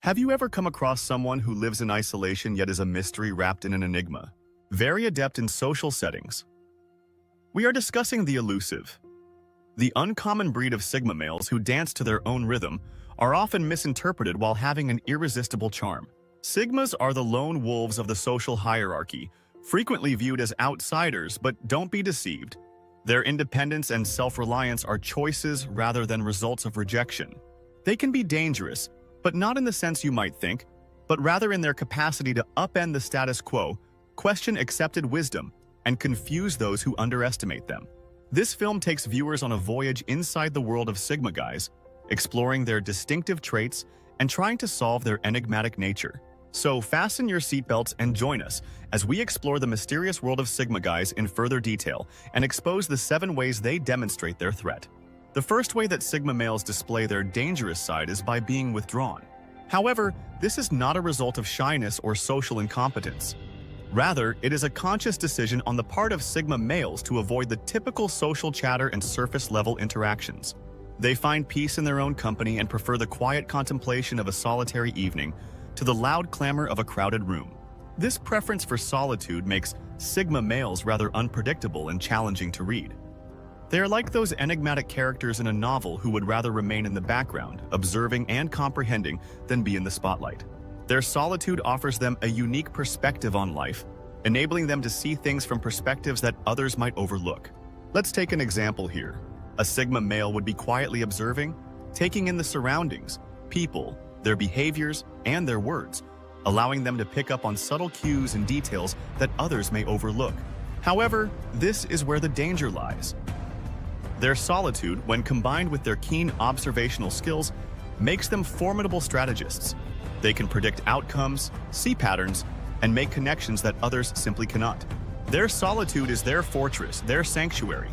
Have you ever come across someone who lives in isolation yet is a mystery wrapped in an enigma? Very adept in social settings. We are discussing the elusive. The uncommon breed of Sigma males who dance to their own rhythm are often misinterpreted while having an irresistible charm. Sigmas are the lone wolves of the social hierarchy, frequently viewed as outsiders, but don't be deceived. Their independence and self-reliance are choices rather than results of rejection. They can be dangerous, but not in the sense you might think, but rather in their capacity to upend the status quo, question accepted wisdom, and confuse those who underestimate them. This film takes viewers on a voyage inside the world of Sigma guys, exploring their distinctive traits and trying to solve their enigmatic nature. So fasten your seatbelts and join us as we explore the mysterious world of Sigma guys in further detail and expose the 7 ways they demonstrate their threat. The first way that Sigma males display their dangerous side is by being withdrawn. However, this is not a result of shyness or social incompetence. Rather, it is a conscious decision on the part of Sigma males to avoid the typical social chatter and surface-level interactions. They find peace in their own company and prefer the quiet contemplation of a solitary evening to the loud clamor of a crowded room. This preference for solitude makes Sigma males rather unpredictable and challenging to read. They are like those enigmatic characters in a novel who would rather remain in the background, observing and comprehending, than be in the spotlight. Their solitude offers them a unique perspective on life, enabling them to see things from perspectives that others might overlook. Let's take an example here. A Sigma male would be quietly observing, taking in the surroundings, people, their behaviors, and their words, allowing them to pick up on subtle cues and details that others may overlook. However, this is where the danger lies. Their solitude, when combined with their keen observational skills, makes them formidable strategists. They can predict outcomes, see patterns, and make connections that others simply cannot. Their solitude is their fortress, their sanctuary.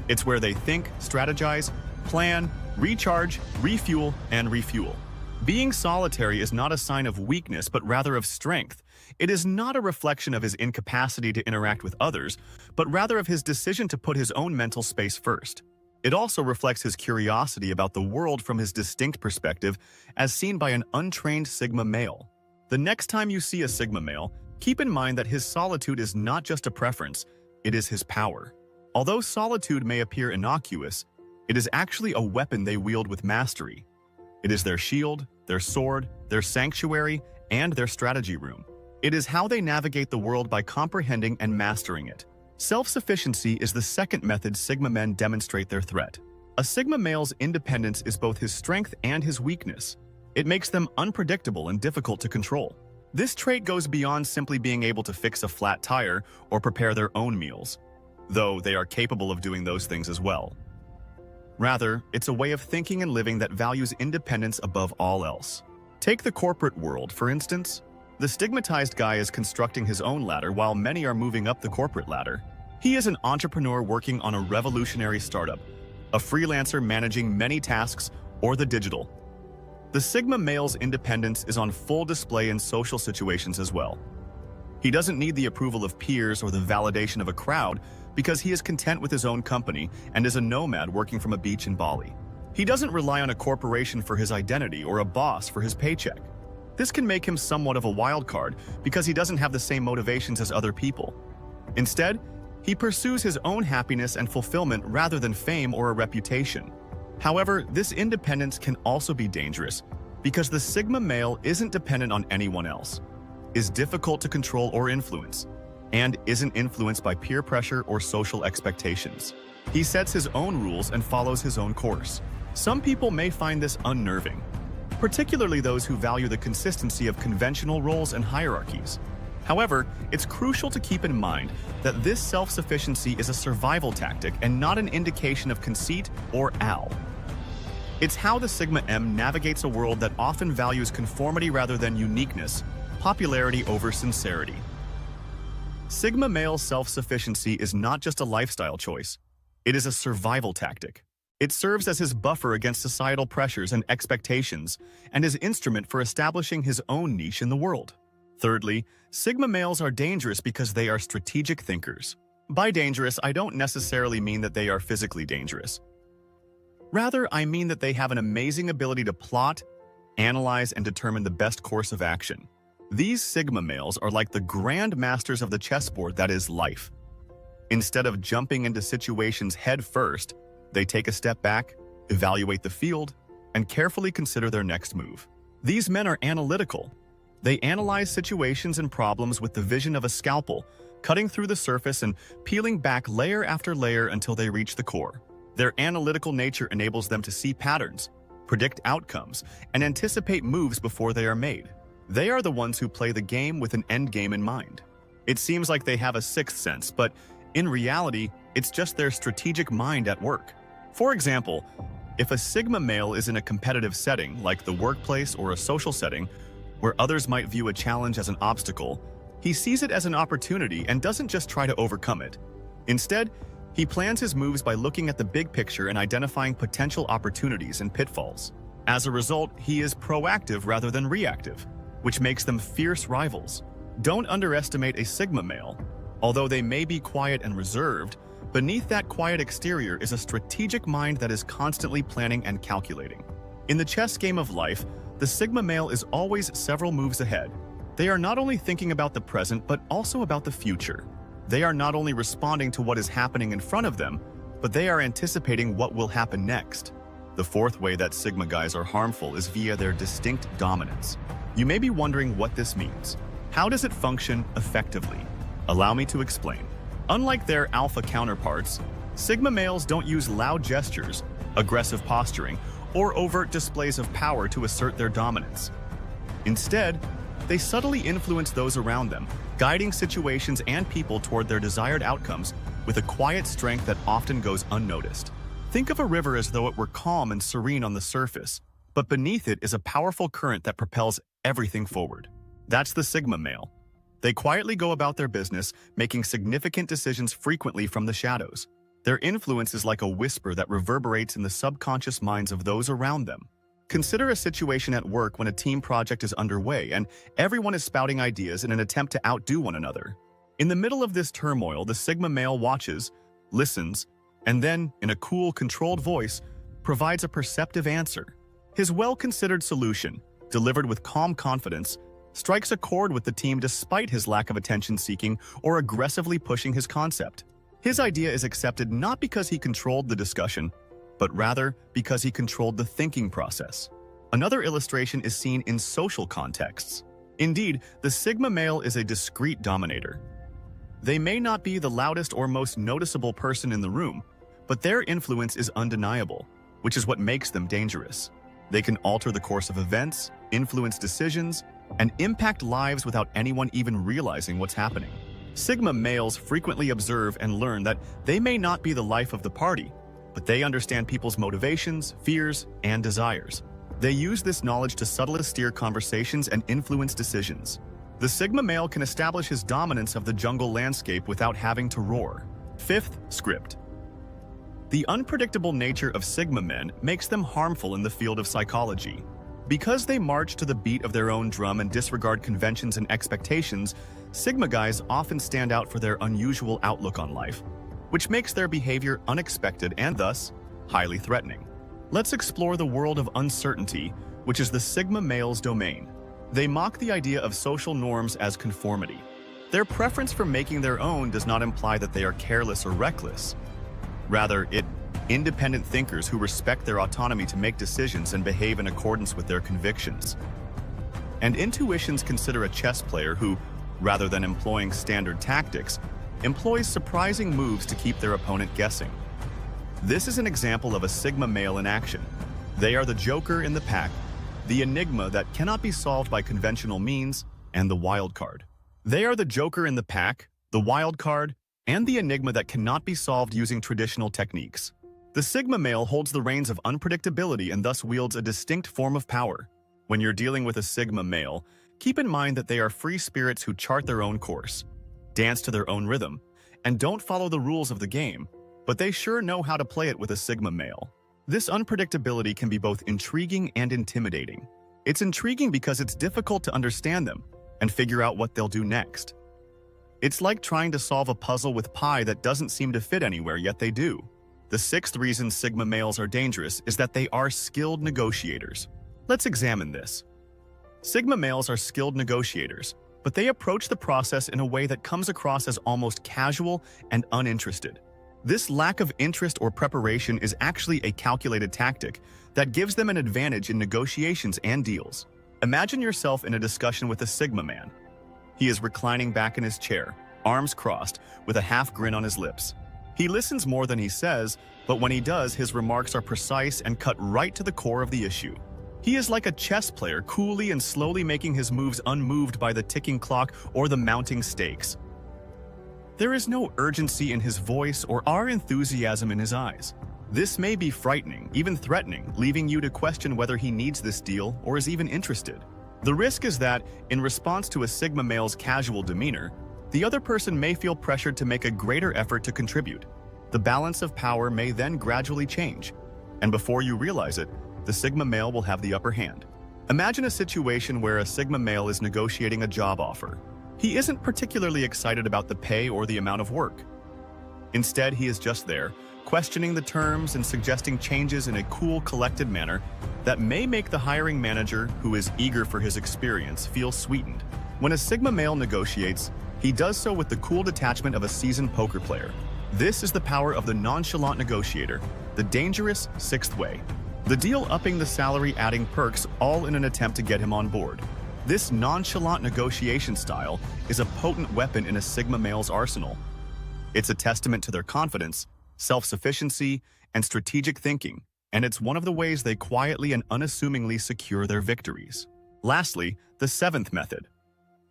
It's where they think, strategize, plan, recharge, refuel, and refuel. Being solitary is not a sign of weakness, but rather of strength. It is not a reflection of his incapacity to interact with others, but rather of his decision to put his own mental space first. It also reflects his curiosity about the world from his distinct perspective, as seen by an untrained Sigma male. The next time you see a Sigma male, keep in mind that his solitude is not just a preference, it is his power. Although solitude may appear innocuous, it is actually a weapon they wield with mastery. It is their shield, their sword, their sanctuary, and their strategy room. It is how they navigate the world by comprehending and mastering it. Self-sufficiency is the second method Sigma men demonstrate their threat. A Sigma male's independence is both his strength and his weakness. It makes them unpredictable and difficult to control. This trait goes beyond simply being able to fix a flat tire or prepare their own meals, though they are capable of doing those things as well. Rather, it's a way of thinking and living that values independence above all else. Take the corporate world, for instance. The stigmatized guy is constructing his own ladder while many are moving up the corporate ladder. He is an entrepreneur working on a revolutionary startup, a freelancer managing many tasks, or the digital. The Sigma male's independence is on full display in social situations as well. He doesn't need the approval of peers or the validation of a crowd because he is content with his own company and is a nomad working from a beach in Bali. He doesn't rely on a corporation for his identity or a boss for his paycheck. This can make him somewhat of a wild card because he doesn't have the same motivations as other people. Instead, he pursues his own happiness and fulfillment rather than fame or a reputation. However, this independence can also be dangerous because the Sigma male isn't dependent on anyone else, is difficult to control or influence, and isn't influenced by peer pressure or social expectations. He sets his own rules and follows his own course. Some people may find this unnerving, particularly those who value the consistency of conventional roles and hierarchies. However, it's crucial to keep in mind that this self-sufficiency is a survival tactic and not an indication of conceit or owl. It's how the Sigma M navigates a world that often values conformity rather than uniqueness, popularity over sincerity. Sigma male self-sufficiency is not just a lifestyle choice, it is a survival tactic. It serves as his buffer against societal pressures and expectations, and his instrument for establishing his own niche in the world. Thirdly, Sigma males are dangerous because they are strategic thinkers. By dangerous, I don't necessarily mean that they are physically dangerous. Rather, I mean that they have an amazing ability to plot, analyze, and determine the best course of action. These Sigma males are like the grand masters of the chessboard that is life. Instead of jumping into situations head first, they take a step back, evaluate the field, and carefully consider their next move. These men are analytical. They analyze situations and problems with the vision of a scalpel, cutting through the surface and peeling back layer after layer until they reach the core. Their analytical nature enables them to see patterns, predict outcomes, and anticipate moves before they are made. They are the ones who play the game with an end game in mind. It seems like they have a sixth sense, but in reality, it's just their strategic mind at work. For example, if a Sigma male is in a competitive setting, like the workplace or a social setting, where others might view a challenge as an obstacle, he sees it as an opportunity and doesn't just try to overcome it. Instead, he plans his moves by looking at the big picture and identifying potential opportunities and pitfalls. As a result, he is proactive rather than reactive, which makes them fierce rivals. Don't underestimate a Sigma male. Although they may be quiet and reserved, beneath that quiet exterior is a strategic mind that is constantly planning and calculating. In the chess game of life, the Sigma male is always several moves ahead. They are not only thinking about the present, but also about the future. They are not only responding to what is happening in front of them, but they are anticipating what will happen next. The fourth way that Sigma guys are harmful is via their distinct dominance. You may be wondering what this means. How does it function effectively? Allow me to explain. Unlike their alpha counterparts, Sigma males don't use loud gestures, aggressive posturing, or overt displays of power to assert their dominance. Instead, they subtly influence those around them, guiding situations and people toward their desired outcomes with a quiet strength that often goes unnoticed. Think of a river as though it were calm and serene on the surface, but beneath it is a powerful current that propels everything forward. That's the Sigma male. They quietly go about their business, making significant decisions frequently from the shadows. Their influence is like a whisper that reverberates in the subconscious minds of those around them. Consider a situation at work when a team project is underway and everyone is spouting ideas in an attempt to outdo one another. In the middle of this turmoil, the Sigma male watches, listens, and then, in a cool, controlled voice, provides a perceptive answer. His well-considered solution, delivered with calm confidence, strikes a chord with the team despite his lack of attention-seeking or aggressively pushing his concept. His idea is accepted not because he controlled the discussion, but rather because he controlled the thinking process. Another illustration is seen in social contexts. Indeed, the Sigma male is a discreet dominator. They may not be the loudest or most noticeable person in the room, but their influence is undeniable, which is what makes them dangerous. They can alter the course of events, influence decisions, and impact lives without anyone even realizing what's happening. Sigma males frequently observe and learn that they may not be the life of the party, but they understand people's motivations, fears, and desires. They use this knowledge to subtly steer conversations and influence decisions. The Sigma male can establish his dominance of the jungle landscape without having to roar. Fifth, script. The unpredictable nature of Sigma men makes them harmful in the field of psychology. Because they march to the beat of their own drum and disregard conventions and expectations, Sigma guys often stand out for their unusual outlook on life, which makes their behavior unexpected and thus highly threatening. Let's explore the world of uncertainty, which is the Sigma male's domain. They mock the idea of social norms as conformity. Their preference for making their own does not imply that they are careless or reckless. Rather, independent thinkers who respect their autonomy to make decisions and behave in accordance with their convictions. And intuitions consider a chess player who, rather than employing standard tactics, employs surprising moves to keep their opponent guessing. This is an example of a Sigma male in action. They are the joker in the pack, the enigma that cannot be solved by conventional means, and the wild card. They are the joker in the pack, the wild card, and the enigma that cannot be solved using traditional techniques. The Sigma male holds the reins of unpredictability and thus wields a distinct form of power. When you're dealing with a Sigma male, keep in mind that they are free spirits who chart their own course, dance to their own rhythm, and don't follow the rules of the game, but they sure know how to play it with a Sigma male. This unpredictability can be both intriguing and intimidating. It's intriguing because it's difficult to understand them and figure out what they'll do next. It's like trying to solve a puzzle with pie that doesn't seem to fit anywhere, yet they do. The sixth reason Sigma males are dangerous is that they are skilled negotiators. Let's examine this. Sigma males are skilled negotiators, but they approach the process in a way that comes across as almost casual and uninterested. This lack of interest or preparation is actually a calculated tactic that gives them an advantage in negotiations and deals. Imagine yourself in a discussion with a Sigma man. He is reclining back in his chair, arms crossed, with a half grin on his lips. He listens more than he says, but when he does, his remarks are precise and cut right to the core of the issue. He is like a chess player, coolly and slowly making his moves unmoved by the ticking clock or the mounting stakes. There is no urgency in his voice or enthusiasm in his eyes. This may be frightening, even threatening, leaving you to question whether he needs this deal or is even interested. The risk is that, in response to a Sigma male's casual demeanor, the other person may feel pressured to make a greater effort to contribute. The balance of power may then gradually change, and before you realize it, the Sigma male will have the upper hand. Imagine a situation where a Sigma male is negotiating a job offer. He isn't particularly excited about the pay or the amount of work. Instead, he is just there, questioning the terms and suggesting changes in a cool, collected manner that may make the hiring manager, who is eager for his experience, feel sweetened. When a Sigma male negotiates, he does so with the cool detachment of a seasoned poker player. This is the power of the nonchalant negotiator, the dangerous sixth way. The deal upping the salary, adding perks, all in an attempt to get him on board. This nonchalant negotiation style is a potent weapon in a Sigma male's arsenal. It's a testament to their confidence, self-sufficiency, and strategic thinking, and it's one of the ways they quietly and unassumingly secure their victories. Lastly, the seventh method.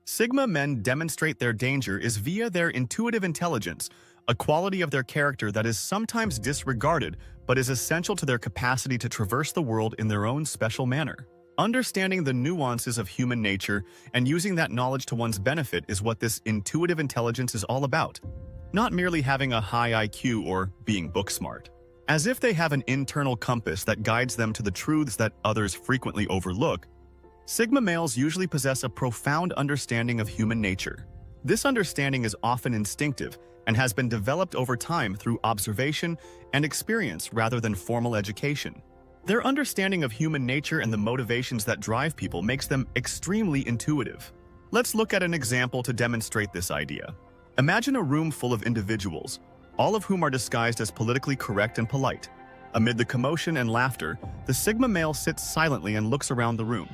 Sigma men demonstrate their danger is via their intuitive intelligence, a quality of their character that is sometimes disregarded but is essential to their capacity to traverse the world in their own special manner. Understanding the nuances of human nature and using that knowledge to one's benefit is what this intuitive intelligence is all about. Not merely having a high IQ or being book smart. As if they have an internal compass that guides them to the truths that others frequently overlook, Sigma males usually possess a profound understanding of human nature. This understanding is often instinctive and has been developed over time through observation and experience rather than formal education. Their understanding of human nature and the motivations that drive people makes them extremely intuitive. Let's look at an example to demonstrate this idea. Imagine a room full of individuals, all of whom are disguised as politically correct and polite. Amid the commotion and laughter, the Sigma male sits silently and looks around the room.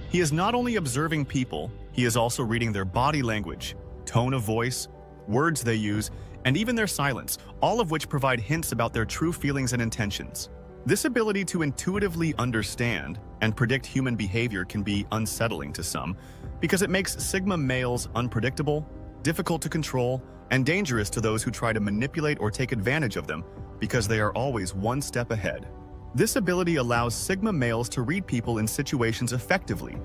He is not only observing people, he is also reading their body language, tone of voice, words they use, and even their silence, all of which provide hints about their true feelings and intentions. This ability to intuitively understand and predict human behavior can be unsettling to some because it makes Sigma males unpredictable, difficult to control, and dangerous to those who try to manipulate or take advantage of them because they are always one step ahead. This ability allows Sigma males to read people in situations effectively.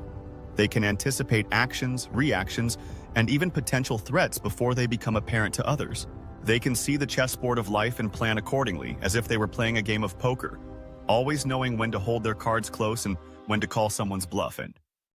They can anticipate actions, reactions, and even potential threats before they become apparent to others. They can see the chessboard of life and plan accordingly, as if they were playing a game of poker, always knowing when to hold their cards close and when to call someone's bluff. And